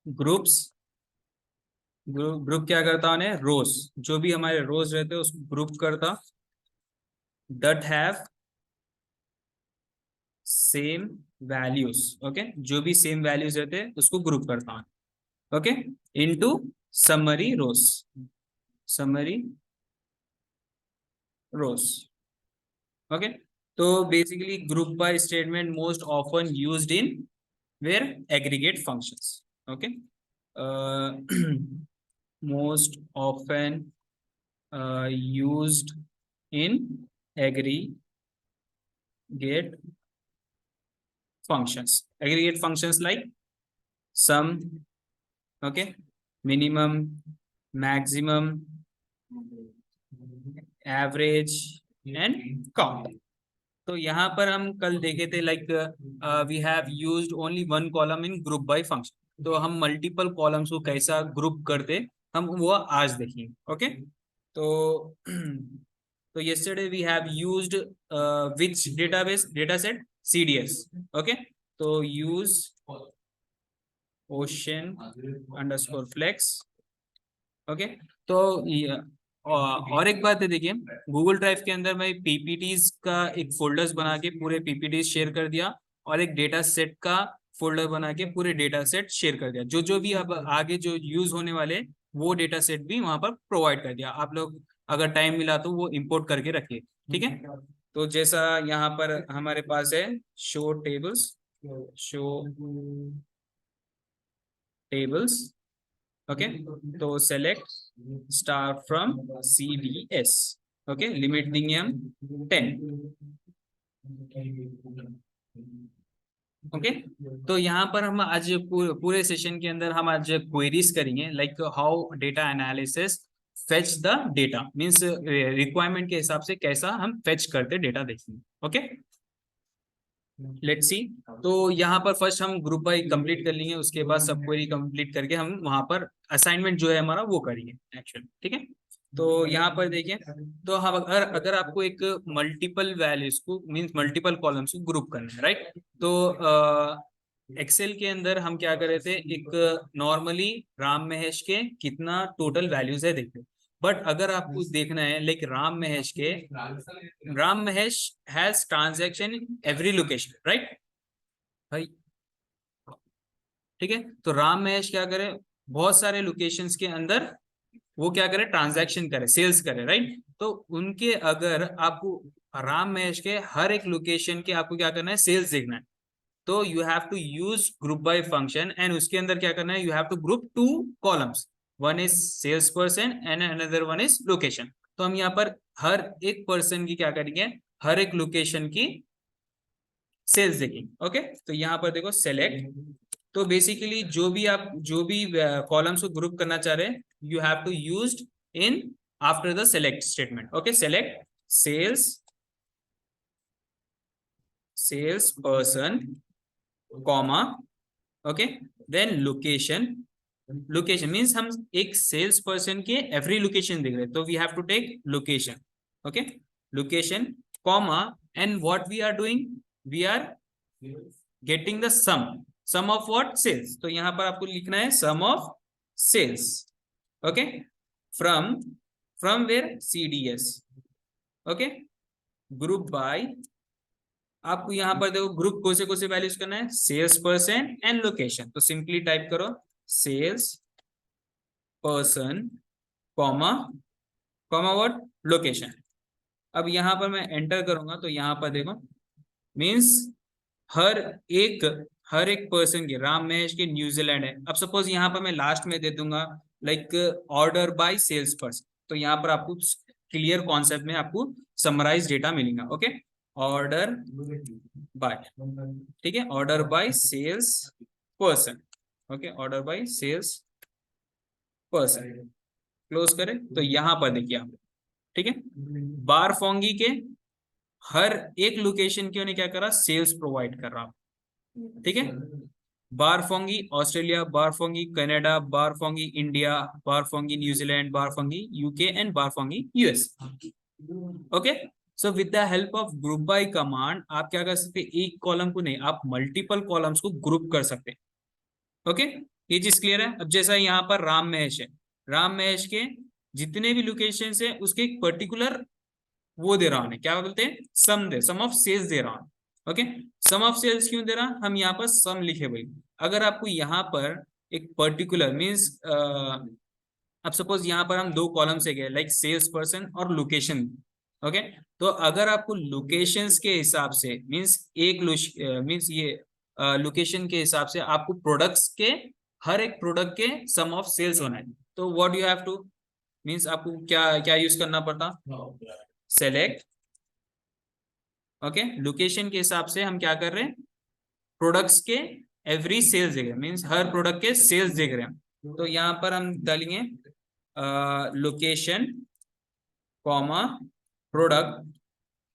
Groups, group क्या करता है, रोज, जो भी हमारे रोज रहते हैं उसको ग्रुप करता, that have same values, okay, जो भी सेम वैल्यूज रहते हैं उसको ग्रुप करता हूँ, okay, into summary rows, summary rows, okay. तो basically group by statement most often used in where aggregate functions, okay, most often used in aggregate functions like sum, okay, minimum, maximum, average and count। तो यहाँ पर हम कल देखे थे like we have used only one column in group by function, तो हम multiple columns को कैसा ग्रुप करते हम वो आज देखेंगे, ओके। तो तो yesterday we have used which data set, CDS, okay। तो use ocean underscore flex, okay. तो और एक बात है, देखिए गूगल ड्राइव के अंदर मैं पीपीटीज का एक फोल्डर्स बना के पूरे पीपीटीज शेयर कर दिया, और एक डेटा सेट का फोल्डर बना के पूरे डेटा सेट शेयर कर दिया, जो जो भी अब आगे जो यूज होने वाले वो डेटा सेट भी वहां पर प्रोवाइड कर दिया। आप लोग अगर टाइम मिला तो वो इंपोर्ट करके रखिए, ठीक है। तो जैसा यहाँ पर हमारे पास है show tables, show tables, okay. तो select star from CDS, okay, limit देंगे हम 10, ओके। तो यहाँ पर हम आज पूरे सेशन के अंदर हम आज क्वेरीज करेंगे like how data analysis fetch the data, means requirement के हिसाब से कैसा हम फेच करते डेटा देखेंगे, ओके। Let's see. तो यहाँ पर फर्स्ट हम ग्रुप बाय कंप्लीट कर लेंगे, उसके बाद सब क्वेरी कंप्लीट करके हम वहां पर असाइनमेंट जो है हमारा वो करेंगे एक्चुअली, ठीक है। तो यहाँ पर देखिए, तो हम अगर आपको एक मल्टीपल वैल्यूज को मींस मल्टीपल कॉलम्स को ग्रुप करना है, राइट। तो एक्सेल के अंदर हम क्या कर रहे थे, एक नॉर्मली राम महेश के कितना टोटल वैल्यूज है देखते, बट अगर आपको देखना है like Ram Mahesh has transaction every location, right भाई, ठीक है। तो राम महेश क्या करे, बहुत सारे लोकेशंस के अंदर वो क्या करे, ट्रांजैक्शन करे, सेल्स करे, राइट। तो उनके अगर आपको राम महेश के हर एक लोकेशन के आपको क्या करना है, सेल्स देखना है, तो you have to use group by function, and उसके अंदर क्या करना है, you have to group two columns, one is sales person and another one is location. तो हम यहाँ पर हर एक पर्सन की क्या करेंगे, हर एक लोकेशन की सेल्स देखेंगे, ओके। तो यहाँ पर देखो सेलेक्ट, तो बेसिकली जो भी कॉलम्स को ग्रुप करना चाह रहे हैं, you have to used in after the select statement, okay. Select sales person comma, okay, then location, location means हम एक सेल्स पर्सन के एवरी लोकेशन देख रहे हैं, तो we have to take location, okay, location comma, and what we are doing, we are getting the sum of what, sales. तो यहां पर आपको लिखना है sum of sales, okay, from where, CDS, okay. Group by, आपको यहां पर देखो ग्रुप कौन से वैल्यूज करना है, सेल्स पर्सन एंड लोकेशन, तो सिंपली टाइप करो sales person comma comma what, location. अब यहां पर मैं एंटर करूंगा तो यहां पर देखो मींस हर एक हर एक पर्सन के, राम महेश के न्यूजीलैंड है। अब सपोज यहाँ पर मैं लास्ट में दे दूंगा like order by sales person, तो यहाँ पर आपको क्लियर कॉन्सेप्ट में आपको समराइज डेटा मिलेगा, ओके। ऑर्डर बाय, ठीक है, order by sales person, okay, order by sales person, close करें। तो यहाँ पर देखिए आप, ठीक है, बारफोंगी के हर एक लोकेशन के उन्हें क्या करा, सेल्स प्रोवाइड कर रहा, ठीक है। बारफोंगी ऑस्ट्रेलिया, बारफोंगी कनाडा, बारफोंगी इंडिया, बारफोंगी न्यूजीलैंड, बारफोंगी UK एंड बारफोंगी US, okay. So with the help of group by command आप क्या कर सकते हैं, एक कॉलम को नहीं, आप मल्टीपल कॉलम्स को ग्रुप कर सकते हैं, ओके, ये चीज क्लियर है। अब जैसा यहाँ पर राम महेश है, राम महेश के जितने भी लोकेशन है उसके एक पर्टिकुलर वो दे रहा हूं, क्या बोलते हैं, सम दे, सम ऑफ सेल्स दे रहा हूं। ओके, सम ऑफ सेल्स क्यों दे रहा, हम यहाँ पर सम लिखे भाई। अगर आपको यहाँ पर एक पर्टिकुलर मीन्स अब सपोज यहाँ पर हम दो कॉलम से गए लाइक सेल्स पर्सन और लोकेशन। ओके, तो अगर आपको लोकेशंस के हिसाब से मीन्स एक मीन्स ये लोकेशन के हिसाब से आपको प्रोडक्ट्स के हर एक प्रोडक्ट के सम ऑफ सेल्स होना है, तो what you have two means आपको क्या क्या यूज करना पड़ता, सेलेक्ट। ओके, लोकेशन के हिसाब से हम क्या कर रहे हैं, प्रोडक्ट्स के एवरी सेल्स देख रहे हैं, मीन्स हर प्रोडक्ट के सेल्स देख रहे हैं। तो यहाँ पर हम डालेंगे लोकेशन कॉमा प्रोडक्ट,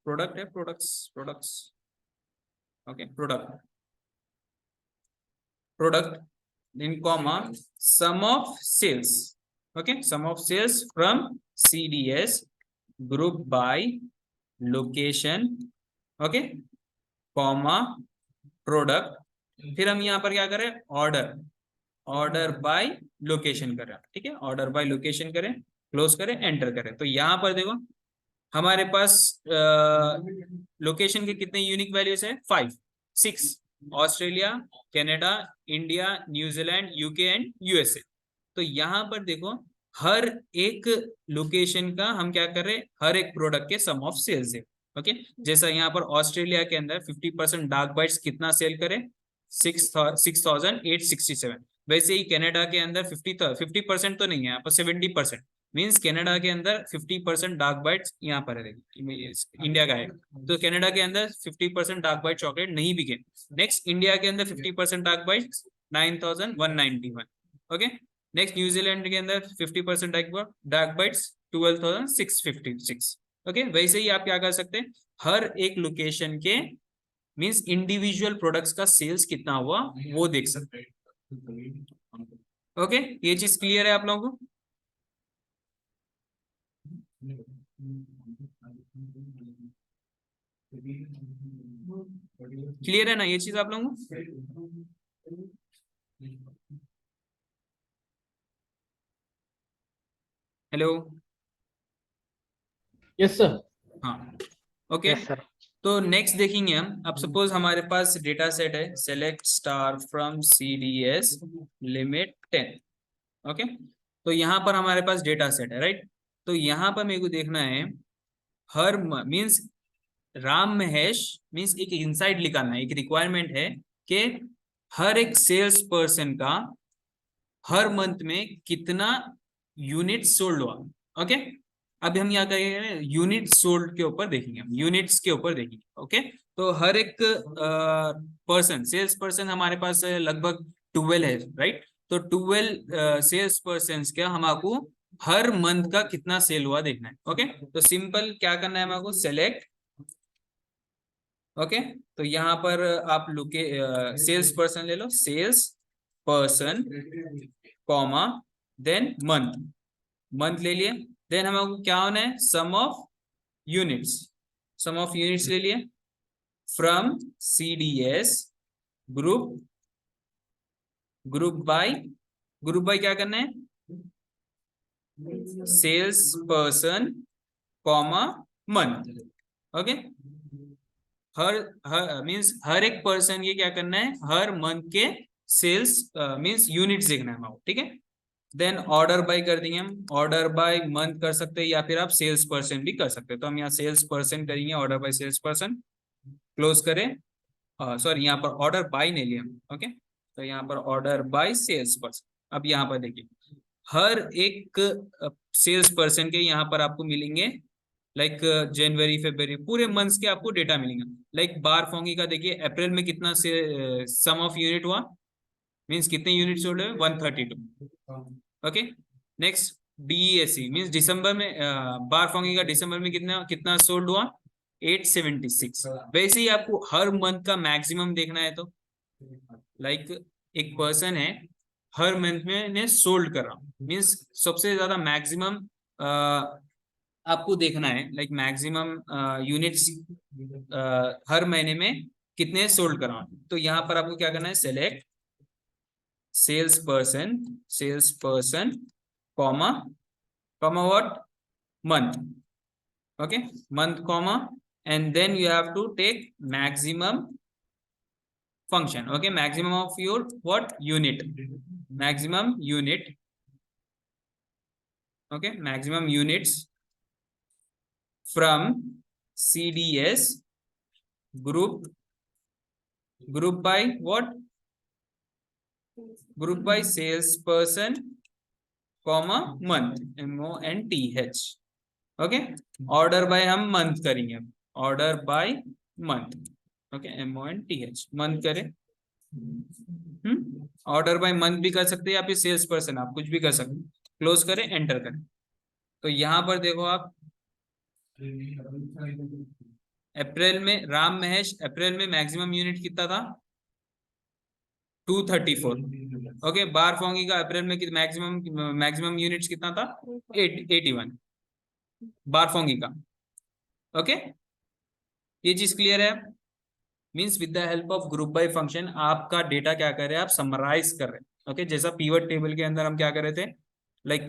प्रोडक्ट है products, products. Okay, product, product in comma sum of sales. Okay, sum of sales from CDS group by location. Okay, comma product, फिर हम यहाँ पर क्या करें, ऑर्डर, ऑर्डर बाय लोकेशन करें। ठीक है, ऑर्डर बाय लोकेशन करें, क्लोज करें, एंटर करें। तो यहाँ पर देखो हमारे पास लोकेशन के कितने यूनिक वैल्यूज है, 5 6, Australia, Canada, India, New Zealand, UK and USA। तो यहाँ पर देखो हर एक लोकेशन का हम क्या कर रहे हैं, हर एक प्रोडक्ट के सम ऑफ सेल्स है। ओके, जैसा यहाँ पर ऑस्ट्रेलिया के अंदर 50% डार्क बाइट्स कितना सेल करे, 6867। वैसे ही कनाडा के अंदर 50% तो नहीं है यहाँ पर, 70%, मीन्स कनाडा के अंदर 50% डार्क बाइट्स यहाँ पर है, इंडिया का है। तो कनाडा के अंदर 50% डार्क बाइट चॉकलेट नहीं बिके। नेक्स्ट इंडिया के अंदर 50% dark bytes 9191। Okay, next New Zealand के अंदर 50% डार्क बाइट्स 12656। ओके, वैसे ही आप क्या कर सकते हैं, हर एक लोकेशन के मींस इंडिविजुअल प्रोडक्ट्स का सेल्स कितना हुआ वो देख सकते हैं। ओके, ये चीज क्लियर है आप लोगों को? क्लियर है ना ये चीज आप लोगों को? Hello, yes sir. हाँ, ओके। Yes sir. तो नेक्स्ट देखेंगे हम, अब सपोज हमारे पास डेटा सेट है, select star from CDS limit 10। Okay, तो यहाँ पर हमारे पास डेटा सेट है, राइट। तो यहाँ पर मेरे को देखना है हर मीन्स राम महेश मीन्स एक इनसाइट निकालना है, एक रिक्वायरमेंट है कि हर एक सेल्स पर्सन का हर मंथ में कितना यूनिट सोल्ड हुआ। ओके, अभी हम यहाँ करेंगे यूनिट सोल्ड के ऊपर देखेंगे, हम यूनिट्स के ऊपर देखेंगे। ओके, तो हर एक पर्सन सेल्स पर्सन हमारे पास लगभग 12 है, राइट। तो 12 सेल्स पर्सन का हमको हर मंथ का कितना सेल हुआ देखना है। ओके, तो सिंपल क्या करना है हमको, सेलेक्ट। ओके, तो यहाँ पर आप लुके सेल्स पर्सन ले लो, sales person comma then month, month ले लिए। देन हमको क्या होना है, sum of units, sum of units ले लिए from CDS group, group by क्या करना है, sales person comma month. Okay, हर मींस हर एक पर्सन ये क्या करना है, हर मंथ के सेल्स मींस यूनिट्स देखना है हमको। ठीक है, देन ऑर्डर बाय कर देंगे हम, ऑर्डर बाय मंथ कर सकते हैं या फिर आप सेल्स पर्सन भी कर सकते हैं। तो हम यहाँ सेल्स पर्सन करेंगे, order by sales person, close करें। सॉरी, यहाँ पर ऑर्डर बाय नहीं लिया। ओके, तो यहाँ पर ऑर्डर बाय सेल्स पर्सन। अब यहाँ पर देखिए हर एक सेल्स पर्सन के यहाँ पर आपको मिलेंगे लाइक जनवरी फरवरी पूरे मंथ्स के आपको डेटा मिलेंगे। लाइक बारफोंगी का देखिए अप्रैल में कितना से सम ऑफ यूनिट हुआ, मींस कितने यूनिट सोल्ड है, 132। ओके, नेक्स्ट DESC मींस दिसंबर में बारफोंगी का दिसंबर में कितना कितना सोल्ड हुआ, 876। वैसे ही आपको हर मंथ का मैक्सिमम देखना है, तो लाइक एक पर्सन है हर मंथ में ने सोल्ड कर रहा, मींस सबसे ज्यादा मैक्सिमम आपको देखना है, लाइक मैक्सिमम यूनिट्स हर महीने में कितने सोल्ड कर रहा हूं। तो यहाँ पर आपको क्या करना है, select salesperson, comma what? Month. Okay, month, comma, and then you have to take maximum function. Okay, maximum of your what? Unit. Maximum unit. Okay, maximum units from CDS group by what? Group by salesperson, comma month, MONTH. Okay, order by हम month करेंगे, order by month. Okay, MONTH month करें. Order by month भी कर सकते हैं या फिर sales person, आप कुछ भी कर सकते हैं. क्लोज करें, एंटर करें. तो यहाँ पर देखो आप, अप्रैल में राम महेश, अप्रैल में मैक्सिमम यूनिट कितना था? 234. ओके, बारफोंगी का अप्रैल में मैक्सिमम यूनिट्स कितना था? 81 बारफोंगी का. ओके, ये चीज क्लियर है? Means with the help of group by function आपका डेटा क्या कर रहे हैं, आप समराइज कर रहे हैं. ओके, जैसा पीवट टेबल के अंदर हम क्या कर रहे थे, like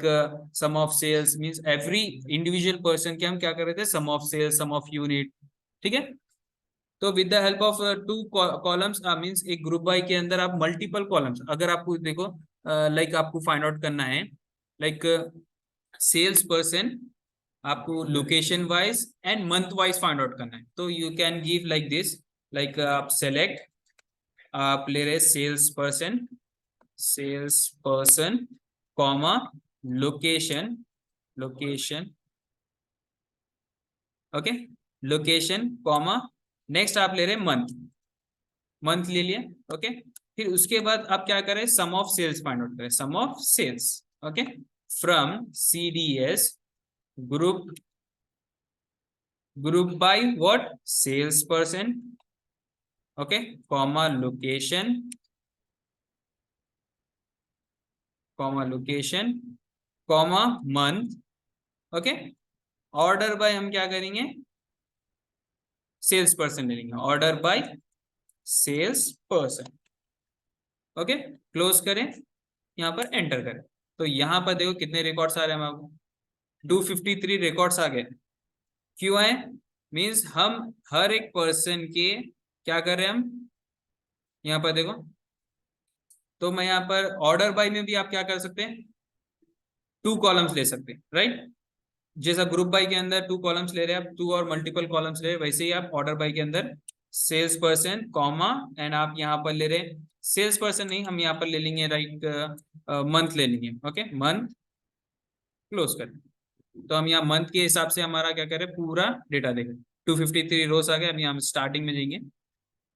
sum of sales, means every individual person के हम क्या कर रहे थे, sum of sales, sum of unit. ठीक है, तो with the help of 2 columns, means एक ग्रुप बाय के अंदर आप मल्टीपल कॉलम्स, अगर आपको देखो लाइक आपको फाइंड आउट करना है, लाइक सेल्स पर्सन आपको location wise and month wise find out करना है, तो you can give like this, like आप सेलेक्ट, आप ले रहे sales person, comma location, okay, location, comma next आप ले रहे मंथ ले लिए. ओके, फिर उसके बाद आप क्या करें, sum of sales find out करें, sum of sales. Okay, from CDS group by what? Sales person. Okay, comma location, comma month. Okay, order by हम क्या करेंगे, सेल्स पर्सन ले लेंगे, order by sales person. Okay, close करें, यहाँ पर enter करें. तो यहाँ पर देखो कितने रिकॉर्ड्स आ रहे हैं आपको, 253 रिकॉर्ड्स आ गए. क्यों आए? मीन्स हम हर एक पर्सन के क्या कर रहे हैं, हम यहाँ पर देखो, तो मैं यहाँ पर ऑर्डर बाय में भी आप क्या कर सकते हैं, 2 कॉलम्स ले सकते हैं, राइट. जैसा ग्रुप बाय के अंदर 2 कॉलम्स ले रहे हैं आप, 2 और मल्टीपल कॉलम्स ले रहे हैं, वैसे ही आप ऑर्डर बाय के अंदर सेल्स पर्सन, कॉमा, एंड आप यहाँ पर ले रहे सेल्स पर्सन नहीं, हम यहाँ पर ले लेंगे राइट मंथ ले लेंगे. ओके, मंथ, क्लोज करें. तो हम यहाँ मंथ के हिसाब से हमारा क्या करें, पूरा डेटा देखें. 253 रोज आ गए. अभी हम स्टार्टिंग में जाएंगे,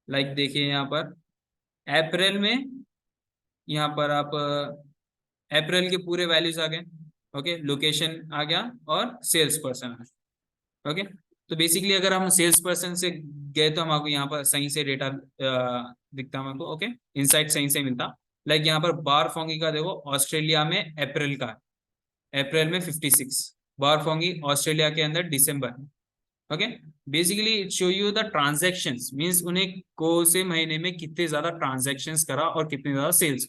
लाइक देखिए यहाँ पर अप्रैल में, यहाँ पर आप अप्रैल के पूरे वैल्यूज आ गए. ओके, लोकेशन आ गया और सेल्स पर्सन आ गया. ओके, तो बेसिकली अगर हम सेल्स पर्सन से गए तो हमको यहाँ पर सही से डेटा दिखता हमको. ओके, इनसाइट सही से मिलता. लाइक यहाँ पर बारफोंगी का देखो, ऑस्ट्रेलिया में अप्रैल का, अप्रैल में 56, बारफोंगी ऑस्ट्रेलिया के अंदर दिसंबर. Okay, basically it show you the transactions, means उन्हें कौन से महीने में कितने ज्यादा ट्रांजैक्शंस करा और कितने ज्यादा सेल्स.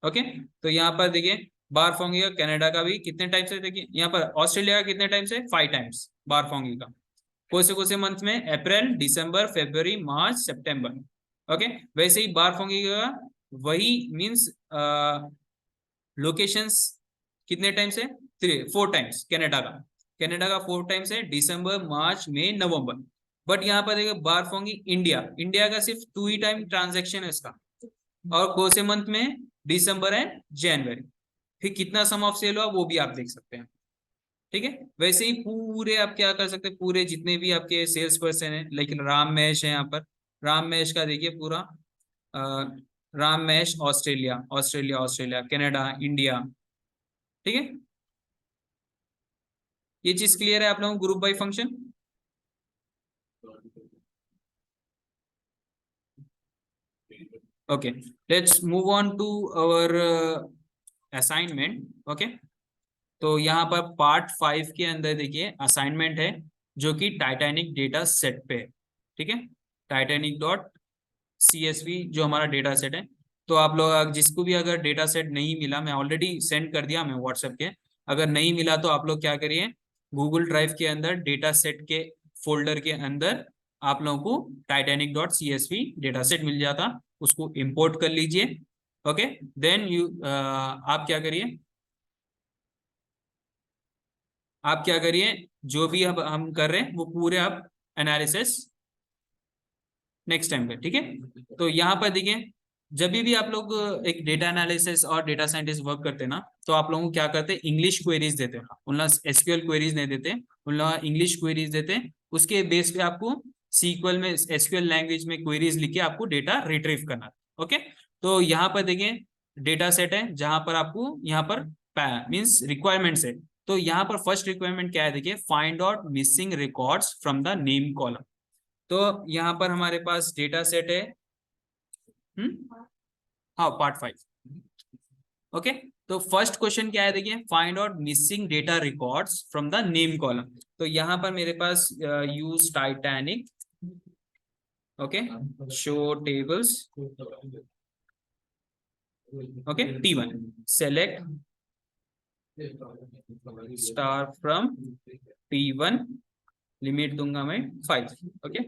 ओके, तो यहाँ पर देखिए बारफोंगी का, कनाडा का भी कितने टाइम्स है, देखिए यहाँ पर ऑस्ट्रेलिया का कितने टाइम्स है, 5 टाइम्स बारफोंगी का. कौन से मंथ में, अप्रैल, दिसंबर, फरवरी, मार्च, सितंबर. ओके, वैसे ही बारफोंगी का वही मींस लोकेशंस कितने टाइम्स है, 4 टाइम्स. कनाडा का 4 टाइम्स है, दिसंबर, मार्च, मई, नवंबर. बट यहाँ पर देखिए बारफोंगी इंडिया का सिर्फ 2 ही टाइम ट्रांजेक्शन है इसका, और कौन से मंथ में, दिसंबर एंड जनवरी. फिर कितना सम ऑफ सेल हुआ वो भी आप देख सकते हैं. ठीक है, वैसे ही पूरे आप क्या कर सकते हैं, पूरे जितने भी आपके सेल्स पर्सन है, लेकिन राम महेश है यहाँ पर, राम महेश का देखिए पूरा, Ram Mahesh Australia, Canada, India. ठीक है, ये चीज क्लियर है आप लोगों को, group by function. Okay, let's move on to our assignment. Okay, तो यहाँ पर पार्ट 5 के अंदर देखिए असाइनमेंट है, जो कि टाइटैनिक डेटा सेट पे है. ठीक है, टाइटैनिक .csv जो हमारा डेटा सेट है, तो आप लोग जिसको भी अगर डेटा सेट नहीं मिला, मैं ऑलरेडी सेंड कर दिया मैं व्हाट्सएप के, अगर नहीं मिला तो आप लोग क्या करिए, गूगल ड्राइव के अंदर डेटा सेट के फोल्डर के अंदर आप लोगों को titanic.csv डेटा सेट मिल जाता, उसको इंपोर्ट कर लीजिए। ओके, देन यू आप क्या करिए, आप क्या करिए, जो भी अब हम कर रहे हैं वो पूरे आप एनालिसिस नेक्स्ट टाइम पे, ठीक है। तो यहाँ पर देखिए, जब भी आप लोग एक डेटा एनालिसिस और डेटा साइंटिस्ट वर्क करते हैं ना, तो आप लोगों को क्या करते हैं, इंग्लिश क्वेरीज देते हैं, उन लोग एसक्यूएल क्वेरीज नहीं देते, उन लोग इंग्लिश क्वेरीज देते हैं। उसके बेस पे आपको सीक्वल में एसक्यूएल लैंग्वेज में क्वेरीज लिख के आपको डेटा रिट्रीव करना। ओके, तो यहाँ पर देखिए डेटा सेट है, जहां पर आपको यहाँ पर मीन्स रिक्वायरमेंट्स है। तो यहाँ पर फर्स्ट रिक्वायरमेंट क्या है, देखिए, find out missing records from the name column. तो यहाँ पर हमारे पास डेटा सेट है, हाँ, पार्ट 5। ओके, तो फर्स्ट क्वेश्चन क्या है, देखिए, find out missing data records from the name column. तो यहाँ पर मेरे पास use Titanic, okay, show tables, okay, T1, select star from T1, limit दूंगा मैं 5। ओके,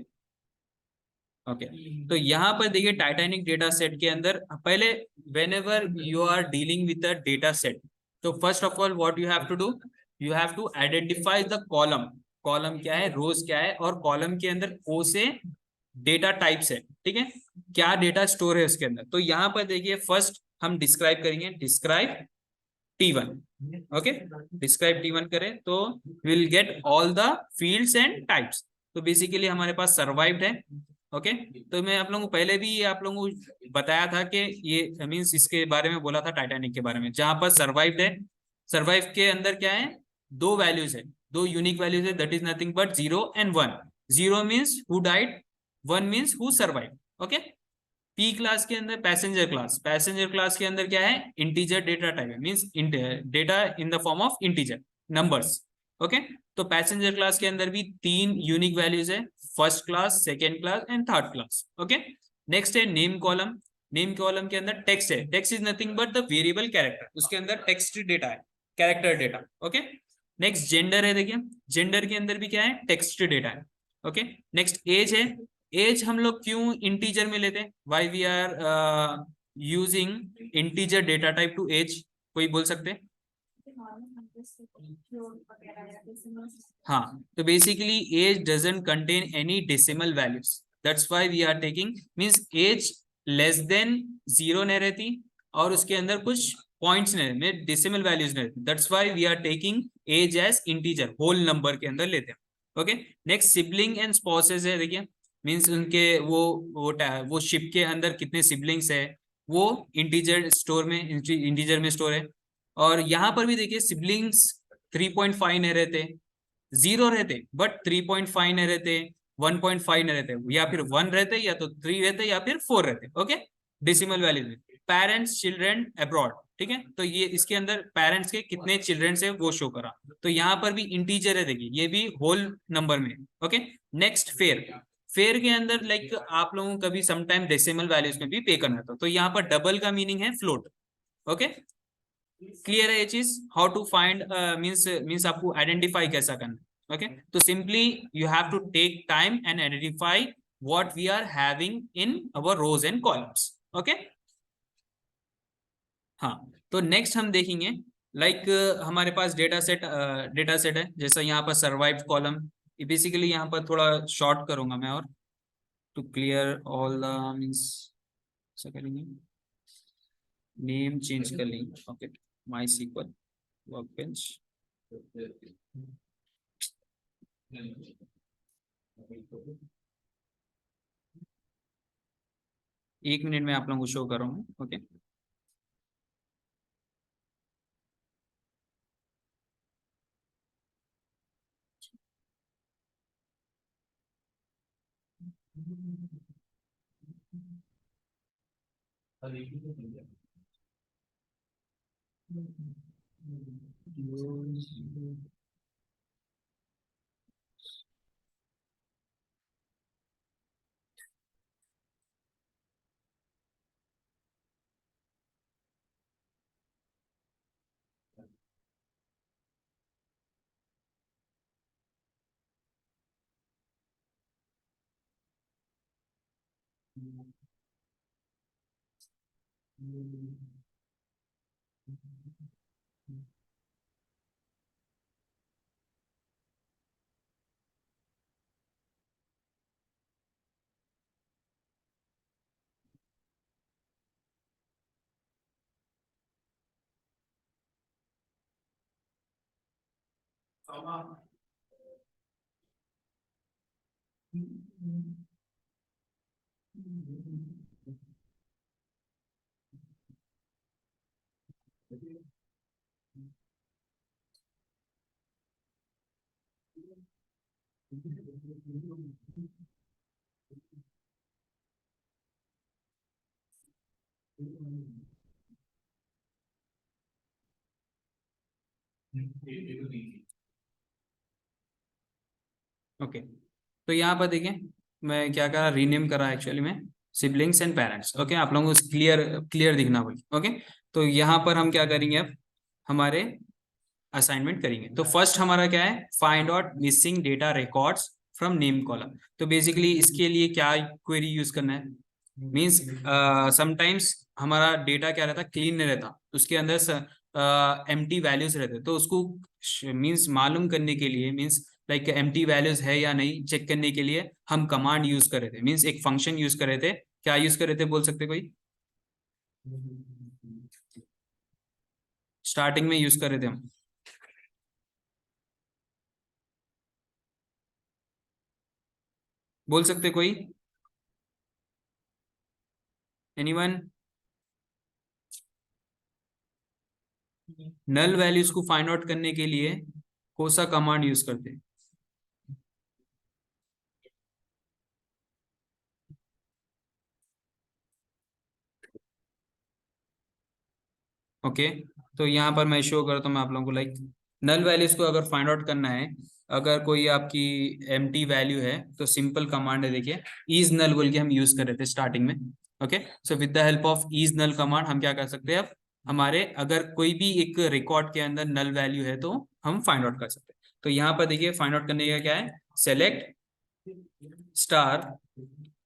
ओके, तो यहाँ पर देखिए टाइटैनिक डेटा सेट के अंदर पहले, whenever you are dealing with the data set, तो first of all what you have to do, you have to identify the column. Column क्या है, रोज क्या है, और कॉलम के अंदर ओ से डेटा टाइप्स है, ठीक है, क्या डेटा स्टोर है उसके अंदर। तो यहाँ पर देखिए फर्स्ट हम डिस्क्राइब करेंगे, describe T1। Okay, describe T1 करें तो will get all the fields and types. तो बेसिकली हमारे पास सर्वाइव्ड है। ओके, तो मैं आप लोगों को पहले भी आप लोगों को बताया था कि ये मीन्स इसके बारे में बोला था, टाइटैनिक के बारे में, जहां पर सर्वाइव्ड है। सर्वाइव के अंदर क्या है, दो वैल्यूज है, दो यूनिक वैल्यूज है, that is nothing but 0 and 1। 0 means who died, 1 means who survive. Okay, P class के अंदर पैसेंजर क्लास, पैसेंजर क्लास के अंदर क्या है, इंटीजर डेटा टाइप है, means data in the form of integer numbers. Okay, तो passenger class के अंदर भी 3 यूनिक वैल्यूज है, first class, second class and third class. Okay, next है नेम कॉलम। नेम कॉलम के अंदर टेक्स्ट है, text is nothing but the variable character, उसके अंदर टेक्स्ट डेटा है, character data. Okay, next gender है, देखिए जेंडर के अंदर भी क्या है, टेक्स्ट डेटा है। ओके, नेक्स्ट एज है। एज हम लोग क्यों इंटीजर में लेते हैं, why we are using integer data type to age, कोई बोल सकते हैं? हाँ, तो basically age doesn't contain any decimal values, that's why we are taking, means age less than 0 नहीं रहती, और उसके अंदर कुछ पॉइंट्स नहीं, डेसिमल वैल्यूज नहीं रहती, that's why we are taking age age integer, whole number के अंदर लेते हैं। Okay, next sibling and spouses है, देखिए मींस उनके वो शिप के अंदर कितने सिबलिंग्स है, वो इंटीजर स्टोर में, इंटीजर में स्टोर है। और यहाँ पर भी देखिए सिबलिंग्स 3.5 नहीं रहते, 0 रहते, बट 3.5 नहीं रहते, 1.5 नहीं रहते, या फिर 1 रहते, या तो 3 रहते, या फिर 4 रहते। ओके, डेसिमल वैल्यू में पेरेंट्स चिल्ड्रेन अब्रॉड, ठीक है, तो ये इसके अंदर पेरेंट्स के कितने चिल्ड्रेन है वो शो करा, तो यहाँ पर भी इंटीजर है, देखिए ये भी होल नंबर में। Okay, next fair. फेयर के अंदर लाइक आप लोगों को कभी समटाइम डेसिमल वैल्यूज में भी पे करना था, तो यहाँ पर डबल का मीनिंग है फ्लोट। ओके, क्लियर है ये चीज, हाउ टू फाइंड मींस, आपको आइडेंटिफाई कैसा करना। ओके, तो simply you have to take time and identify what we are having in our rows and columns. Okay, हाँ, तो नेक्स्ट हम देखेंगे लाइक हमारे पास डेटा सेट है, जैसा यहाँ पर सर्वाइव कॉलम। बेसिकली यहाँ पर थोड़ा शॉर्ट करूंगा मैं, और to clear all the means ऐसा करेंगे, नेम चेंज कर लेंगे। Okay, my sequel workbench. एक मिनट में आप लोगों को शो कर रहा हूँ। ओके, ओके, तो यहाँ पर देखिए मैं क्या करा, रीनेम करा एक्चुअली में सिबलिंग्स एंड पेरेंट्स। ओके, आप लोगों को क्लियर क्लियर दिखना भाई। ओके, तो यहाँ पर हम क्या करेंगे, अब हमारे असाइनमेंट करेंगे। तो फर्स्ट हमारा क्या है, find out missing data records from name column. तो बेसिकली इसके लिए क्या क्वेरी यूज करना है, मीन्स समटाइम्स हमारा डेटा क्या रहता, क्लीन नहीं रहता, उसके अंदर एम्प्टी वैल्यूज रहते, तो उसको मीन्स मालूम करने के लिए, मीन्स लाइक एम्प्टी वैल्यूज है या नहीं चेक करने के लिए हम कमांड यूज कर रहे थे, मीन्स एक फंक्शन यूज कर रहे थे। क्या यूज कर रहे थे, बोल सकते कोई? स्टार्टिंग में यूज कर रहे थे हम, बोल सकते कोई? एनीवन? नल वैल्यूज को फाइंड आउट करने के लिए कौन सा कमांड यूज करते हैं? ओके, तो यहाँ पर मैं शो करता हूँ मैं आप लोगों को, लाइक नल वैल्यूज को अगर फाइंड आउट करना है, अगर कोई आपकी एम्प्टी वैल्यू है तो सिंपल कमांड है, देखिए इज नल बोल के हम यूज कर रहे थे स्टार्टिंग में। Okay, so with the help of is null command हम क्या कर सकते हैं, अब हमारे अगर कोई भी एक रिकॉर्ड के अंदर नल वैल्यू है तो हम फाइंड आउट कर सकते हैं। तो यहाँ पर देखिए फाइंड आउट करने का क्या है, select star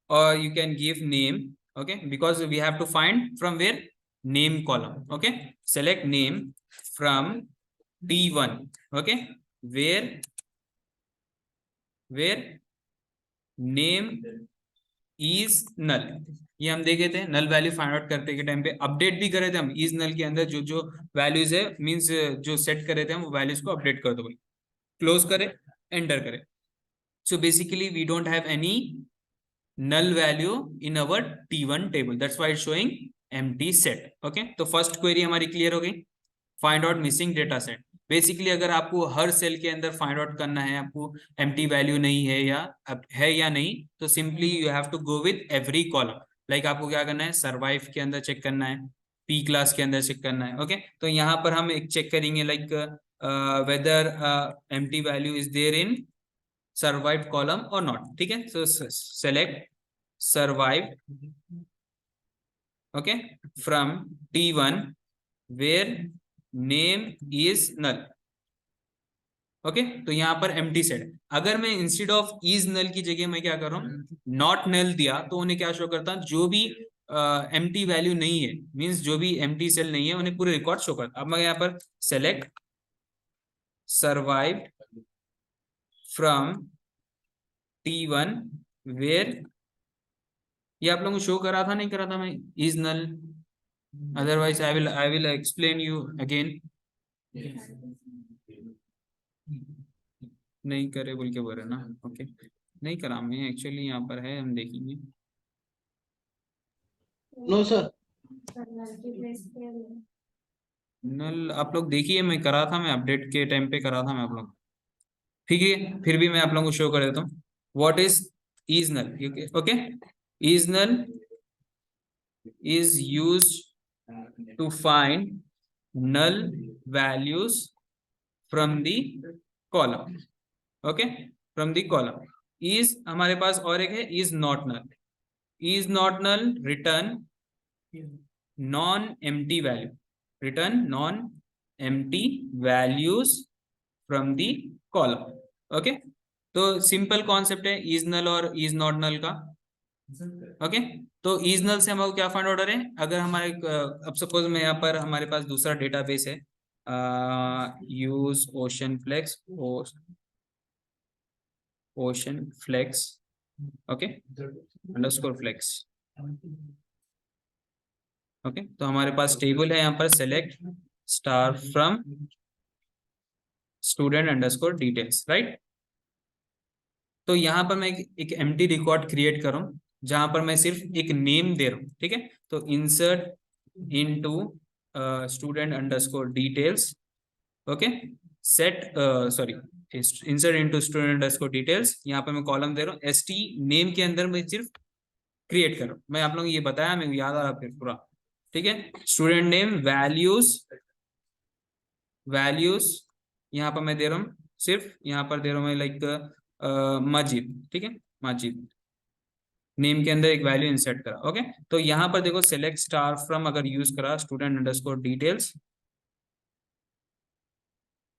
or you can give name, okay, because we have to find from where, name column. Okay, select name from d1, okay, where name is null। ये हम देखे थे, नल वैल्यू फाइंड आउट करते के time पे update भी करे थे हम, इज नल के अंदर जो जो वैल्यूज है, मींस जो सेट करे थे हम, वो वैल्यूज को अपडेट कर दो भाई, क्लोज करे, एंटर करे। So basically we don't have any null value in our t1 table, that's why it's showing empty set। okay, तो फर्स्ट क्वेरी हमारी क्लियर हो गई, find out missing data set. Basically अगर आपको हर सेल के अंदर फाइंड आउट करना है, आपको एम्प्टी वैल्यू नहीं है या है या नहीं, तो simply you have to go with every column. Like आपको क्या करना है, सर्वाइव के अंदर चेक करना है, पी क्लास के अंदर चेक करना है। ओके, तो यहाँ पर हम एक चेक करेंगे, like whether empty value is there in survived column or not। ठीक है, so select survived, okay, from t1 where name is null। Okay, तो यहाँ पर एम्प्टी सेट, अगर मैं इंस्टेड ऑफ इज नल की जगह मैं क्या कर रहा हूँ, नॉट नल दिया, तो उन्हें क्या शो करता, जो भी एम्प्टी वैल्यू नहीं है, मींस जो भी एम्प्टी सेल नहीं है, उन्हें पूरे रिकॉर्ड शो करता। अब मैं यहाँ पर select survived from t1 where, ये आप लोगों को शो करा था नहीं करा था मैं, is null? Otherwise I will explain you again. नहीं करे बोल के बोल रहे ना, ओके, नहीं करा मैं एक्चुअली, यहाँ पर है हम देखेंगे। नो सर, नल आप लोग देखिए, मैं करा था, मैं अपडेट के टाइम पे करा था मैं आप लोग, ठीक है, फिर भी मैं आप लोगों को शो कर देता हूँ what is null. Okay, is null is used to find null values from the column। okay, from the column is हमारे पास और एक है is not null। is not null return non empty value, return non empty values from the column। okay, तो simple concept है is null और is not null का। Okay तो is null से हमारे क्या फाइंड आउट है, अगर हमारे अब सपोज में यहाँ पर हमारे पास दूसरा डेटाबेस है, use ocean flex, ocean flex, okay underscore flex. Okay तो हमारे पास टेबल है यहाँ पर, select star from student underscore details, right. तो यहाँ पर मैं एक एम्प्टी रिकॉर्ड क्रिएट करूँ जहां पर मैं सिर्फ एक नेम दे रहा हूँ, ठीक है। तो insert into student underscore details, okay set sorry insert into student underscore details, यहाँ पर मैं कॉलम दे रहा हूँ, एसटी नेम के अंदर मैं सिर्फ क्रिएट कर रहा हूँ। मैं आप लोगों को ये बताया, मेरे को याद आ रहा फिर पूरा, ठीक है। स्टूडेंट नेम वैल्यूज, वैल्यूज यहाँ पर मैं दे रहा हूँ सिर्फ, यहाँ पर दे रहा हूँ मैं लाइक मजीद, ठीक है मजीद, नेम के अंदर एक वैल्यू इंसर्ट करा, ओके। तो यहाँ पर देखो सेलेक्ट स्टार फ्रॉम अगर यूज करा स्टूडेंट अंडरस्कोर डिटेल्स,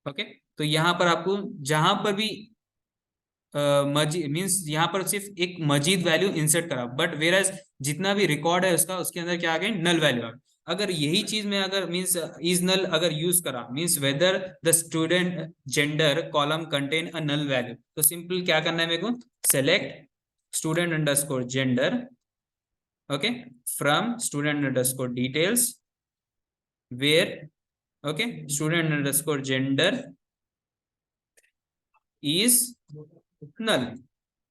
ओके। तो यहाँ पर आपको जहां पर भी मजीद मीन्स यहाँ पर सिर्फ एक मजीद वैल्यू इंसर्ट करा, बट वेर एज जितना भी रिकॉर्ड है उसका, उसके अंदर क्या आ गए नल वैल्यू आ गई। अगर यही चीज में अगर मीन्स इज नल अगर यूज करा, means whether the student gender column contain a null value, तो सिंपल क्या करना है मेरे को, select student underscore gender, okay from student underscore details where, okay student underscore gender is null.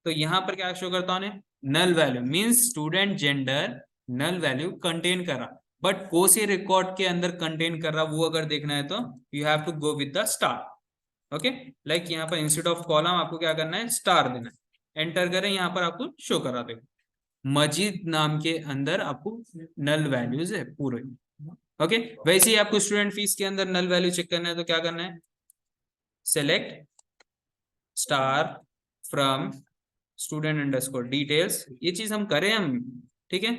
तो यहाँ पर क्या शो करता हूँ, null value means student gender null value contain कर रहा, बट कौन से रिकॉर्ड के अंदर कंटेन कर रहा वो अगर देखना है तो you have to go with the star, okay. Like यहाँ पर इंस्टेड ऑफ कॉलम आपको क्या करना है, स्टार देना है, एंटर करें, यहाँ पर आपको शो कर रहा, देखो मजीद नाम के अंदर आपको नल वैल्यूज है पूरे, ओके। वैसे ही आपको स्टूडेंट फीस के अंदर नल वैल्यू चेक करना है तो क्या करना है, select star from student underscore details, ये चीज हम करें हम, ठीक है।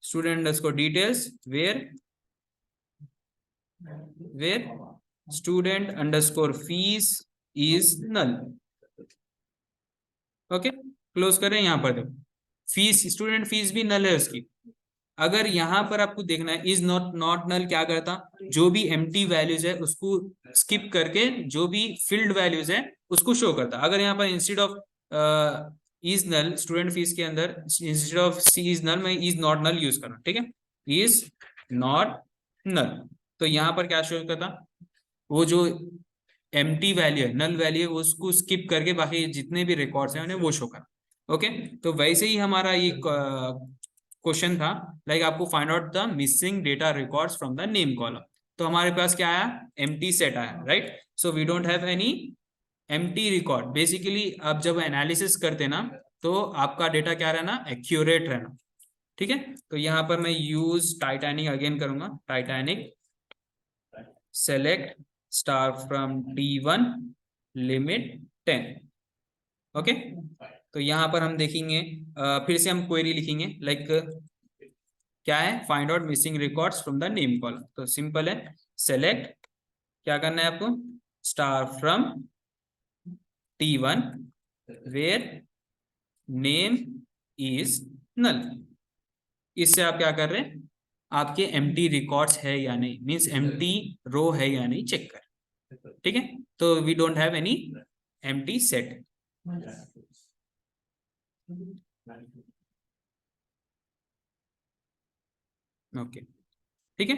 Student underscore details where where student underscore fees is null, okay close करें। यहाँ पर देखो फीस, स्टूडेंट फीस भी नल है उसकी। अगर यहाँ पर आपको देखना है इज नॉट नॉट नल क्या करता, जो भी एम्प्टी वैल्यूज है उसको स्किप करके जो भी फिल्ड वैल्यूज है उसको शो करता। अगर यहाँ पर instead of is null student fees के अंदर instead of C is null मैं इज नॉट नल यूज करना, ठीक है इज नॉट नल। तो यहाँ पर क्या शो करता, वो जो एम्प्टी वैल्यू है नल वैल्यू है उसको स्किप करके बाकी जितने भी रिकॉर्ड्स हैं उन्हें वो शो कर, ओके। तो वैसे ही हमारा ये क्वेश्चन था, लाइक आपको find out the missing data records from the name column. तो हमारे पास क्या आया, एम्प्टी सेट आया, right. So we don't have any empty record. Basically आप जब एनालिसिस करते ना तो आपका डेटा क्या रहना, एक्यूरेट रहना, ठीक है। तो यहाँ पर मैं यूज टाइटैनिक अगेन करूंगा, Titanic select star from T1 limit 10, okay. तो यहाँ पर हम देखेंगे फिर से हम क्वेरी लिखेंगे, लाइक क्या है, find out missing records from the name column. तो सिंपल है, सेलेक्ट क्या करना है आपको, star from T1 where name is null. इससे आप क्या कर रहे हैं, आपके एम्प्टी रिकॉर्ड्स है या नहीं, मींस एम्प्टी रो है या नहीं चेक कर, ठीक है। तो we don't have any empty set, okay ठीक है।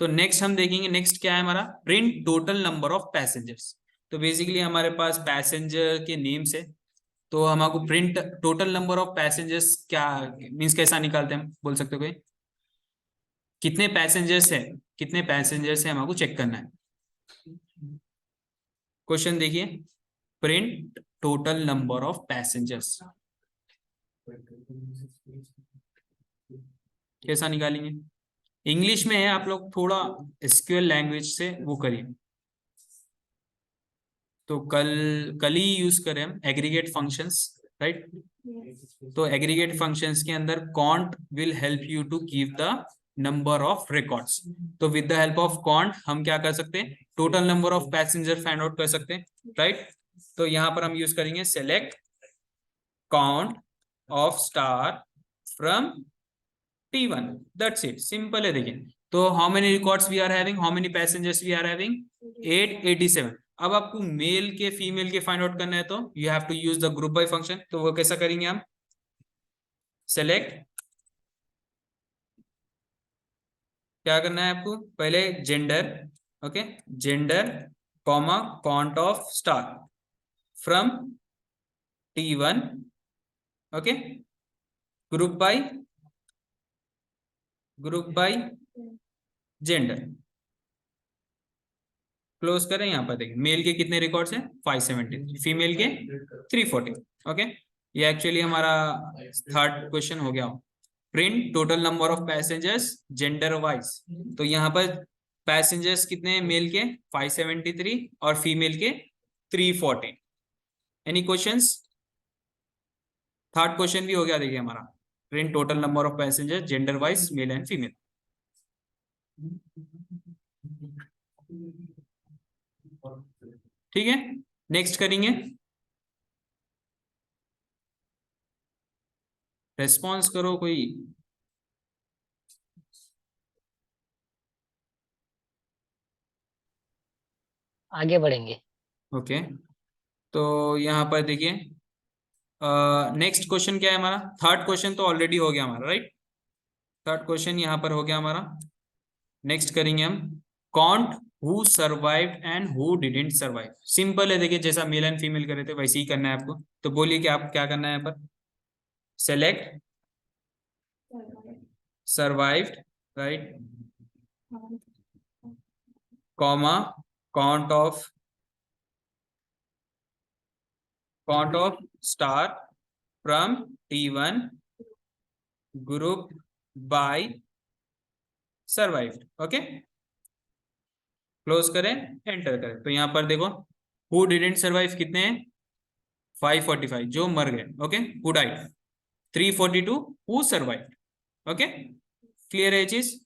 तो नेक्स्ट हम देखेंगे, नेक्स्ट क्या है हमारा, print total number of passengers. तो बेसिकली हमारे पास पैसेंजर के नेम्स है, तो हमको print total number of passengers क्या मींस कैसा निकालते हैं, हम बोल सकते हो कोई, कितने पैसेंजर्स है, कितने पैसेंजर्स है हमको चेक करना है। क्वेश्चन देखिए, print total number of passengers कैसा निकालेंगे, इंग्लिश में है, आप लोग थोड़ा एसक्यूएल लैंग्वेज से वो करिए। तो कल ही यूज करें हम एग्रीगेट फंक्शंस, राइट। तो एग्रीगेट फंक्शंस के अंदर count will help you to give the number of records. तो with the help of count हम क्या कर सकते हैं, total number of passenger find out कर सकते हैं, राइट। तो यहाँ पर हम यूज करेंगे select count of star from T1, that's it, simple है। देखिए तो how many records we are having, how many passengers we are having, 887। अब आपको मेल के फीमेल के फाइंड आउट करना है तो you have to use the group by function. तो वो कैसा करेंगे हम, सेलेक्ट, क्या करना है आपको, पहले gender, okay, gender comma count of star from T1, okay, group by gender, close करें। यहाँ पर देखिए मेल के कितने रिकॉर्ड्स हैं, 570, फीमेल के 340, ओके। ये एक्चुअली हमारा थर्ड क्वेश्चन हो गया। Print total number of passengers gender wise, तो यहाँ पर पैसेंजर्स कितने हैं, मेल के 573 और फीमेल के 340। एनी क्वेश्चंस, थर्ड क्वेश्चन भी हो गया। देखिए हमारा print total number of passengers gender wise male and female. ठीक है, नेक्स्ट करेंगे, रेस्पॉन्स करो कोई। आगे बढ़ेंगे। ओके तो यहाँ पर देखिए नेक्स्ट क्वेश्चन क्या है हमारा, थर्ड क्वेश्चन तो ऑलरेडी हो गया हमारा, राइट। थर्ड क्वेश्चन यहाँ पर हो गया हमारा। नेक्स्ट करेंगे हम count who survived and who didn't survive. Simple है, देखिए जैसा मेल एंड फीमेल करे थे वैसे ही करना है आपको। तो बोलिए कि आप क्या करना है यहाँ पर, select survived, right, comma count of star from T1 group bye survived, okay, close करें, एंटर करें। तो यहाँ पर देखो हु डिडंट सर्वाइव कितने हैं, 545 जो मर गए, okay, who died 342 who survived, okay, clear है ये चीज।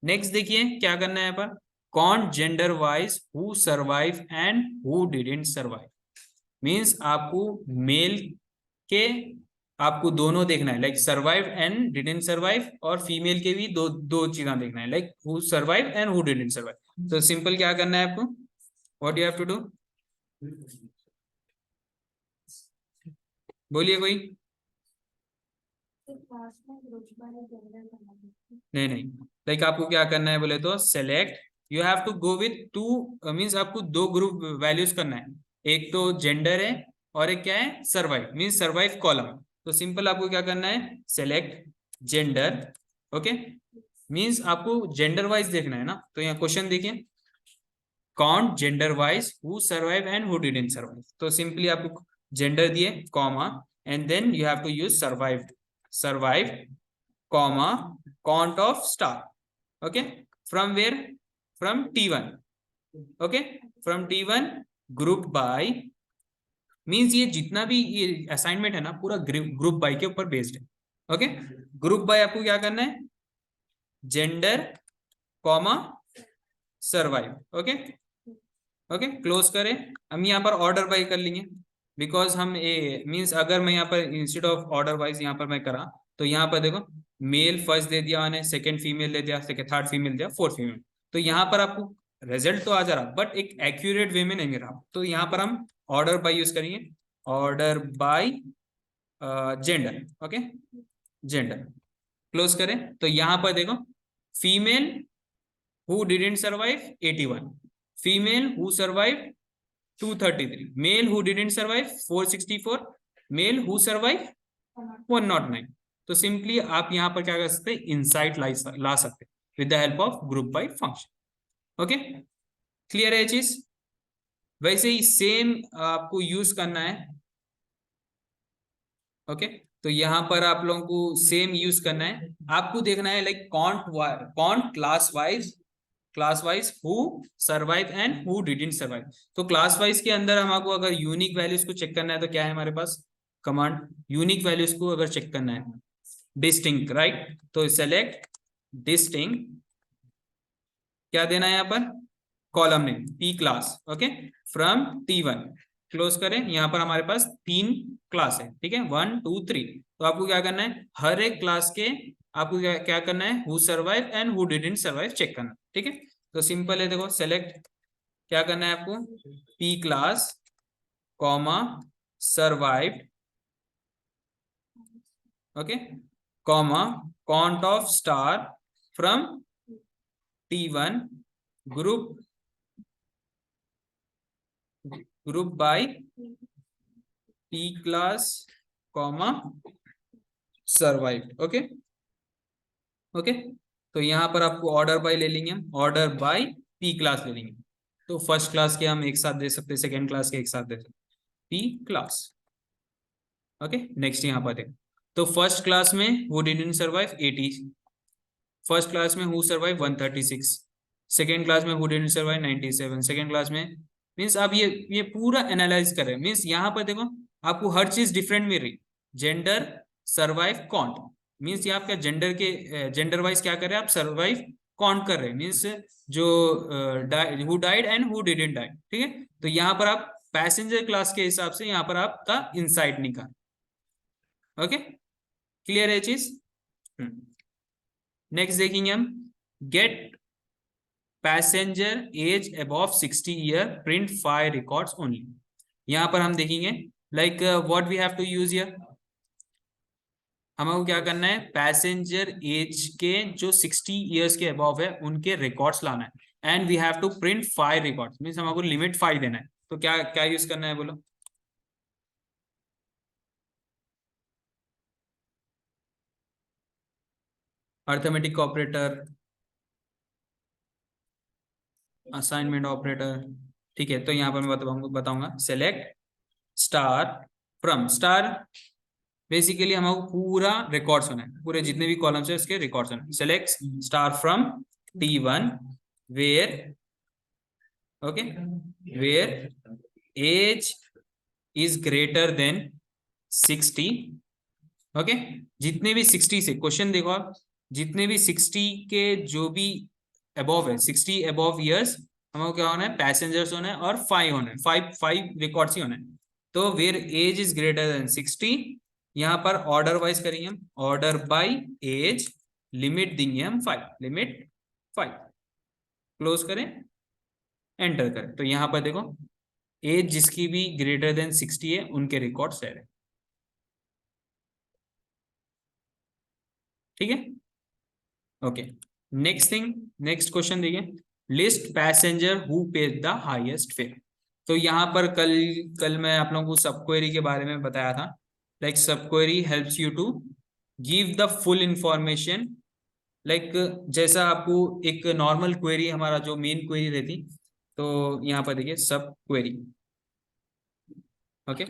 नेक्स्ट देखिए क्या करना है यहाँ पर, कौन gender wise who survive and who didn't survive. Means आपको मेल के, आपको दोनों देखना है, like survive and didn't survive, और फीमेल के भी दो दो चीजें देखना है, like who survive and who didn't survive. तो सिंपल क्या करना है आपको, what you have to do, बोलिए कोई। नहीं, लाइक आपको क्या करना है बोले तो select, you have to go with two, means आपको दो ग्रुप वैल्यूज करना है, एक तो जेंडर है और एक क्या है सर्वाइव, मींस सर्वाइव कॉलम। तो सिंपल आपको क्या करना है, सेलेक्ट जेंडर, ओके, मींस आपको जेंडर वाइज देखना है ना। तो यहाँ क्वेश्चन देखिए, count gender wise who survive and who didn't survive. तो सिंपली आपको जेंडर दिए comma and then you have to use survive comma count of star, okay, from where, from T1, okay, from T1 group by, means ये जितना भी ये assignment है ना पूरा ग्रुप बाय के ऊपर बेस्ड है, ओके। ग्रुप बाय आपको क्या करना है, gender comma survive, okay, okay, close करें। हम यहाँ पर ऑर्डर बाय कर लेंगे, बिकॉज हम ए मींस अगर मैं यहाँ पर इंस्टेड ऑफ ऑर्डर वाइज यहाँ पर मैं करा, तो यहाँ पर देखो मेल फर्स्ट दे दिया मैंने, सेकंड फीमेल दे दिया, सेकंड थर्ड फीमेल दिया, फोर्थ फीमेल। तो यहाँ पर आपको रिजल्ट तो आ जा रहा बट एक एक्यूरेट वे में नहीं मिल रहा। तो यहाँ पर हम ऑर्डर बाय यूज करेंगे, order bye gender, okay, gender, close करें। तो यहाँ पर देखो female who didn't survive 81, female who survived 233, male who didn't survive 464, male who survived 109। तो सिंपली आप यहां पर क्या कर सकते हैं, इनसाइट ला सकते हैं with the help of group by function, okay, clear है चीज। वैसे ही सेम आपको यूज करना है, ओके, तो यहां पर आप लोगों को सेम यूज करना है। आपको देखना है लाइक कौन class wise who survive and who didn't survive. तो क्लास वाइज के अंदर हमको अगर यूनिक वैल्यूज को चेक करना है तो क्या है हमारे पास कमांड, यूनिक वैल्यूज को अगर चेक करना है, डिस्टिंक्ट, राइट। तो सेलेक्ट डिस्टिंक्ट, क्या देना है यहाँ पर, column name P class, okay, from T1, close करें। यहाँ पर हमारे पास 3 क्लास है, ठीक है, 1 2 3। तो आपको क्या करना है, हर एक क्लास के आपको क्या करना है, who survive and who didn't survive check करना, ठीक है। तो सिंपल है, देखो सेलेक्ट क्या करना है आपको, P class comma survived, okay, comma count of star from T1 group by P class comma survived, okay okay. तो यहाँ पर आपको ऑर्डर बाय ले लेंगे, हम ऑर्डर बाय पी क्लास ले लेंगे। तो फर्स्ट क्लास के हम एक साथ दे सकते हैं, सेकेंड क्लास के एक साथ दे सकते, पी क्लास, ओके। नेक्स्ट यहाँ पर देखो, तो फर्स्ट क्लास में who didn't survive 80, first class में हु सर्वाइव 136, सेकेंड क्लास में who didn't survive 97, second class में, मीन्स आप ये पूरा एनालाइज कर रहे हैं। मीन्स यहाँ पर देखो आपको हर चीज डिफरेंट मिल रही, जेंडर सर्वाइव काउंट, मीन्स ये आपका जेंडर के जेंडर वाइज क्या कर रहे हैं आप, सर्वाइव काउंट कर रहे हैं, मीन्स जो who died and who didn't died, ठीक है। तो यहाँ पर आप पैसेंजर क्लास के हिसाब से यहाँ पर आपका इनसाइट निकाल, ओके, क्लियर है चीज। नेक्स्ट देखेंगे हम, get passenger age above 60 year, print 5 records only. यहां पर हम देखेंगे like what we have to use here, हमको क्या करना है, पैसेंजर एज के जो 60 ईयर्स के अबव है उनके रिकॉर्ड्स लाना है, and we have to print 5 records, means हमको लिमिट 5 देना है। तो क्या क्या यूज करना है बोलो, अर्थमेटिक ऑपरेटर, असाइनमेंट ऑपरेटर, ठीक है। तो यहाँ पर मैं बताऊंगा select star from, star basically हमको पूरा रिकॉर्ड्स होना है, पूरे जितने भी कॉलम्स है उसके रिकॉर्ड्स होना है। Select star from T1 where, okay, where age is greater than 60, okay. जितने भी 60 से, क्वेश्चन देखो आप, जितने भी 60 के जो भी अबव है, 60 अबव ईयर्स, हमको क्या होना है, पैसेंजर्स होना है और 5 होना है, 5 रिकॉर्ड्स ही होना है। तो where age is greater than 60, यहाँ पर ऑर्डर वाइज करेंगे हम, ऑर्डर बाय एज, लिमिट देंगे हम 5, लिमिट 5, क्लोज करें, एंटर करें। तो यहाँ पर देखो एज जिसकी भी ग्रेटर देन 60 है उनके रिकॉर्ड्स रह रहे, ठीक है, okay. Next thing, next question देखिए, list passenger who paid the highest fare. तो यहाँ पर कल मैं आप लोगों को सब क्वेरी के बारे में बताया था, like sub query helps you to give the full information, like जैसा आपको एक नॉर्मल क्वेरी, हमारा जो मेन क्वेरी रहती, तो यहाँ पर देखिए सब क्वेरी, ओके।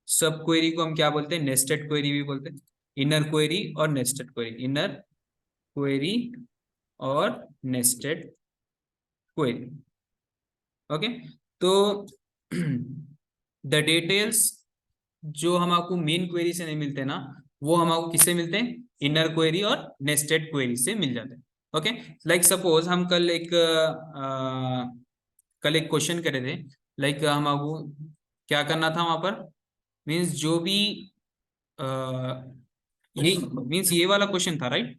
सब क्वेरी को हम क्या बोलते हैं, नेस्टेड क्वेरी भी बोलते हैं, इनर क्वेरी और नेस्टेड क्वेरी, इनर क्वेरी और नेस्टेड क्वेरी, ओके। तो द डिटेल्स जो हम आपको मेन क्वेरी से नहीं मिलते ना, वो हम आपको किससे मिलते हैं, इनर क्वेरी और नेस्टेड क्वेरी से मिल जाते हैं, ओके। लाइक सपोज हम कल एक क्वेश्चन करे थे, लाइक हम आपको क्या करना था वहां पर, मीन्स जो भी ये मीन्स ये वाला क्वेश्चन था, राइट।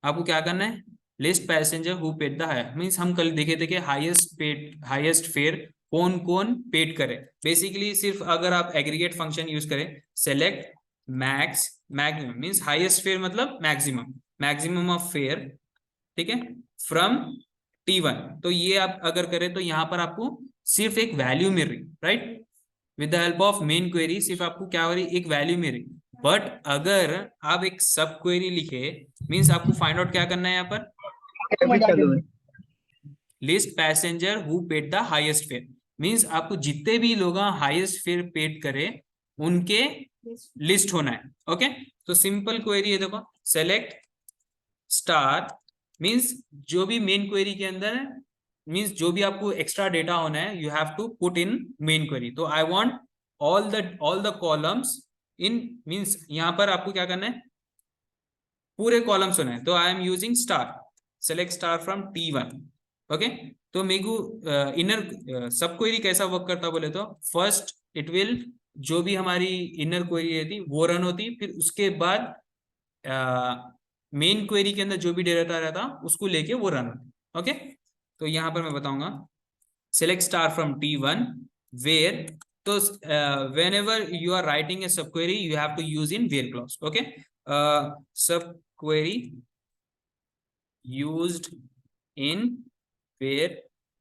आपको क्या करना है, list passenger who paid the higher, means हम कल देखे थे कि हाईएस्ट फेयर कौन कौन पेड करे। बेसिकली सिर्फ अगर आप एग्रीगेट फंक्शन यूज करें, select max, maximum means highest fair मतलब मैक्सिमम, मैक्सिमम ऑफ फेयर, ठीक है, फ्रॉम T1। तो ये आप अगर करें तो यहाँ पर आपको सिर्फ एक वैल्यू मिल रही, right, with the help of main query सिर्फ आपको क्या हो रही, एक वैल्यू मिल रही। बट अगर आप एक सब क्वेरी लिखे, मीन्स आपको फाइंड आउट क्या करना है, यहाँ पर list passenger who paid the highest fair, means आपको जितने भी लोग हाईएस्ट फेयर पेड करे उनके लिस्ट होना है, ओके। तो सिंपल क्वेरी है, देखो सेलेक्ट स्टार, मीन्स जो भी मेन क्वेरी के अंदर है, मीन्स जो भी आपको एक्स्ट्रा डेटा होना है, you have to put in main query. तो I want all the columns in, means यहाँ पर आपको क्या करना है, पूरे कॉलम्स होना है। तो I am using star, select star from T1, okay. तो मेरे को इनर सब क्वेरी कैसा वर्क करता बोले तो, फर्स्ट इट विल जो भी हमारी इनर क्वेरी थी वो रन होती, फिर उसके बाद मेन क्वेरी के अंदर जो भी डेटा रहता उसको लेके वो रन होती। ओके, तो यहाँ पर मैं बताऊंगा select star from T1 where, so whenever you are writing a subquery you have to use in where clause. Okay, subquery used in where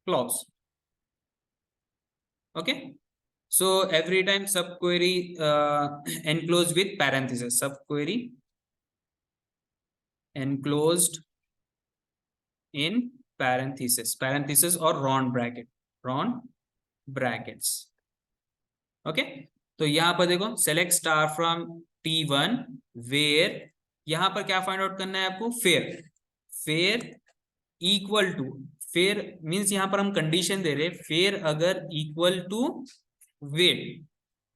clause. Okay, so every time subquery enclosed with parenthesis, subquery enclosed in parenthesis or round brackets. Okay, तो यहाँ पर देखो select star from T1 where, यहाँ पर क्या find out करना है आपको, fare equal to, fare means यहाँ पर हम कंडीशन दे रहे, फेयर अगर इक्वल टू वेट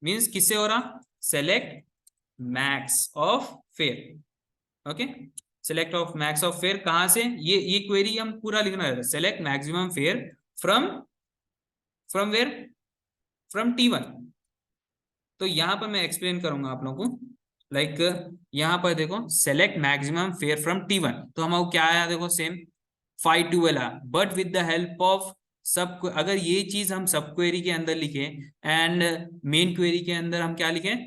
मींस किससे हो रहा, select max of fare. Okay, select of max of fare कहां से, ये क्वेरी हम पूरा लिखना है, select maximum fare from where, from T1। तो यहाँ पर मैं एक्सप्लेन करूंगा आप लोगों को, लाइक यहाँ पर देखो select maximum fare from T1, तो हमको क्या आया, देखो सेम 512 आया, but with the help of सब, अगर ये चीज हम सब क्वेरी के अंदर लिखे एंड मेन क्वेरी के अंदर हम क्या लिखे,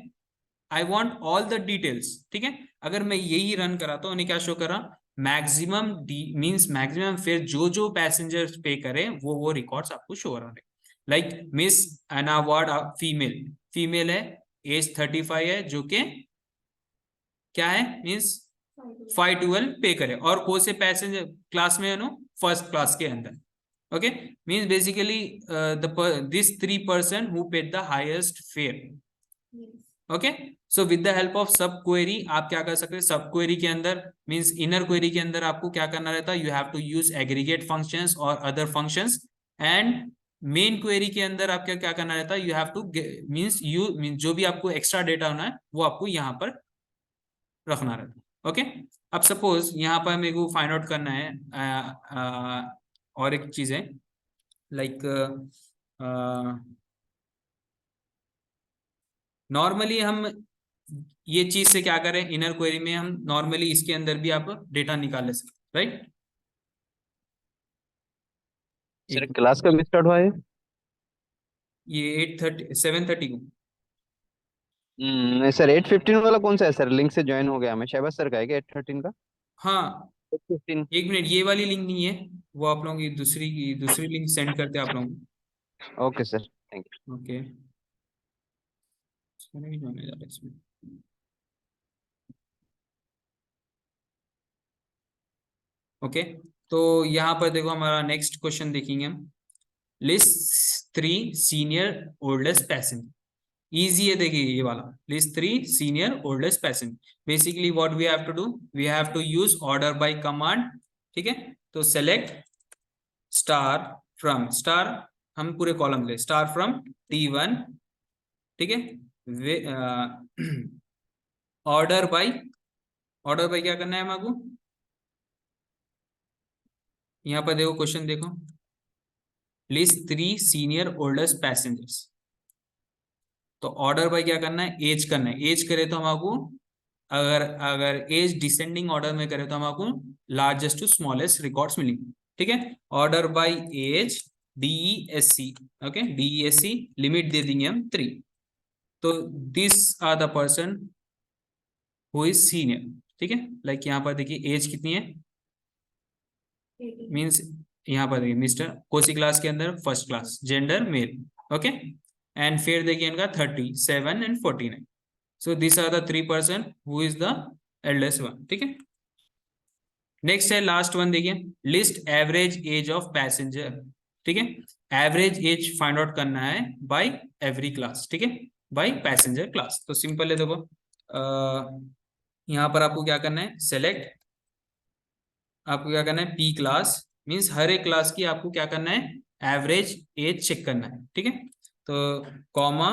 I want all the details, ठीक है, अगर मैं यही रन करा तो उन्हें क्या शो करा, मैक्सिमम मींस मैक्सिमम फेयर जो पैसेंजर पे करे वो रिकॉर्ड्स आपको शो हो रहा है। लाइक मिस एना वार्ड फीमेल है, एज 35 है, जो के क्या है मींस 512 पे करे, और कौन से पैसेंजर क्लास में है नो, फर्स्ट क्लास के अंदर। Okay, means basically this 3 person who paid the highest fair. Okay, so with the help of सब क्वेरी आप क्या कर सकते हैं, सब क्वेरी के अंदर मींस इनर क्वेरी के अंदर आपको क्या करना रहता है, you have to use aggregate functions और other functions, and main query के अंदर आपका क्या करना रहता है, यू हैव टू मींस जो भी आपको एक्स्ट्रा डेटा होना है वो आपको यहाँ पर रखना रहता है। ओके, अब सपोज यहाँ पर मेरे को फाइंड आउट करना है और एक चीज है, लाइक नॉर्मली हम ये चीज से क्या करें, इनर क्वेरी में हम नॉर्मली इसके अंदर भी आप डेटा निकाल ले सकते, राइट। सर क्लास कब स्टार्ट हुआ है? ये 8:30 7:30 को। नहीं सर, 8:15 वाला कौन सा है सर? लिंक से ज्वाइन हो गया मैं, शहबाज सर का है क्या 8:13 का? हाँ, 8:15। एक मिनट, ये वाली लिंक नहीं है, वो आप लोगों की दूसरी लिंक सेंड करते हैं आप लोगों को। Okay sir, thank you. Okay, okay, तो यहाँ पर देखो हमारा नेक्स्ट क्वेश्चन देखेंगे हम, list 3 senior oldest passenger. Easy है, देखिए ये वाला, list 3 senior oldest passenger. Basically what we have to do, we have to use order by command, ठीक है, तो सेलेक्ट स्टार फ्रॉम, स्टार हम पूरे कॉलम ले, स्टार फ्रॉम T1, ठीक है, ऑर्डर बाय क्या करना है हमको, यहाँ पर देखो क्वेश्चन देखो, लिस्ट 3 सीनियर ओल्डेस्ट पैसेंजर्स, तो ऑर्डर बाय क्या करना है, एज करना है, एज करे तो हमको, अगर एज डिसेंडिंग ऑर्डर में करे तो हमको लार्जेस्ट टू स्मॉलेस्ट रिकॉर्ड्स मिलेंगे, ठीक है, order by age DESC। Okay, DESC limit दे देंगे हम 3, तो this are the person who is senior, ठीक है, लाइक यहाँ पर देखिए एज कितनी है, मीन्स यहाँ पर देखिए मिस्टर कोसी क्लास के अंदर first class, gender male, okay, and फिर देखिए इनका 37 and 49, so this are the 3 person who is the eldest one, ठीक है। नेक्स्ट है लास्ट वन, देखिए list average age of passenger, ठीक है, एवरेज एज फाइंड आउट करना है बाय एवरी क्लास, ठीक है, बाय पैसेंजर क्लास। तो सिंपल है, देखो यहाँ पर आपको क्या करना है, सेलेक्ट, आपको क्या करना है, P क्लास मीन्स हर एक क्लास की आपको क्या करना है, एवरेज एज चेक करना है, ठीक है, तो comma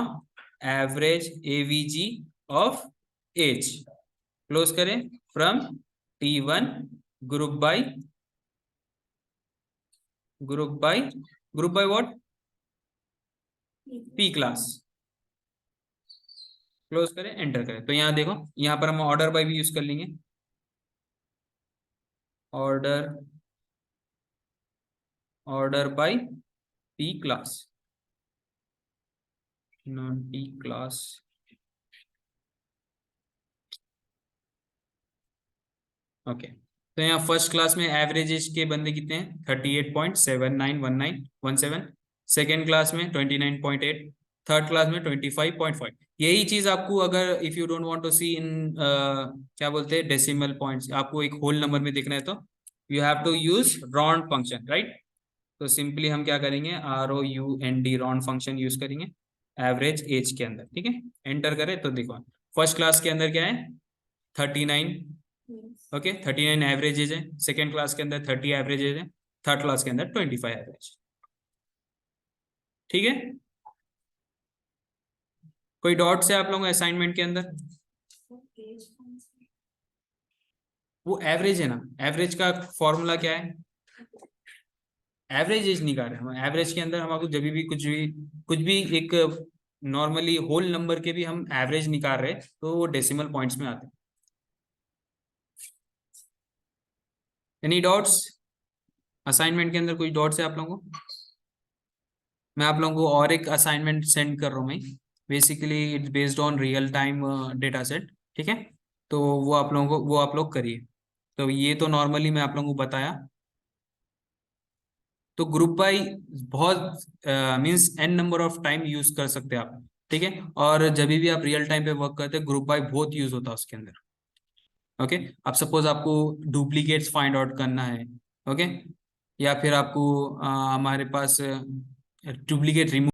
average AVG of age, close करें, from T1 group by what, P class, close करें, एंटर करें। तो यहाँ देखो, यहाँ पर हम ऑर्डर बाय भी यूज कर लेंगे। Order order by P class, non P class. Okay, तो यहाँ फर्स्ट क्लास में एवरेज एज के बंदे कितने हैं? 38.791917। सेकेंड क्लास में 29.8। थर्ड क्लास में 25.5। यही चीज आपको, अगर if you don't want to see in क्या बोलते हैं, डेसिमल पॉइंट्स, आपको एक होल नंबर में देखना है तो you have to use round function, right. तो सिंपली हम क्या करेंगे, ROUND राउंड फंक्शन यूज करेंगे एवरेज एज के अंदर, ठीक है। एंटर करें तो देखो फर्स्ट क्लास के अंदर क्या है, 39। ओके, 39 एवरेज एज है। सेकेंड क्लास के अंदर 30 एवरेज एज है। थर्ड क्लास के अंदर 25 एवरेज, ठीक है। कोई डॉट्स है आप लोगों को असाइनमेंट के अंदर? वो एवरेज है ना, एवरेज का फॉर्मूला क्या है? एवरेज एज निकाल रहे हैं हम। एवरेज के अंदर हमारे जब भी कुछ भी एक नॉर्मली होल नंबर के भी हम एवरेज निकाल रहे हैं तो वो डेसिमल पॉइंट्स में आते हैं। एनी डॉट्स असाइनमेंट के अंदर? कोई डॉट्स है आप लोगों को? मैं आप लोगों को और एक असाइनमेंट सेंड कर रहा हूँ मैं। Basically it's based on real time data set, ठीक है। तो वो आप लोगों को, वो आप लोग करिए। तो ये तो नॉर्मली मैं आप लोगों को बताया। तो ग्रुप बाई बहुत means n number of time use कर सकते हैं आप, ठीक है। और जब भी आप रियल टाइम पे वर्क करते हैं, ग्रुप बाई बहुत यूज होता है उसके अंदर। ओके, अब सपोज आपको डुप्लीकेट्स फाइंड आउट करना है, ओके, या फिर आपको हमारे पास डुप्लीकेट रिमूव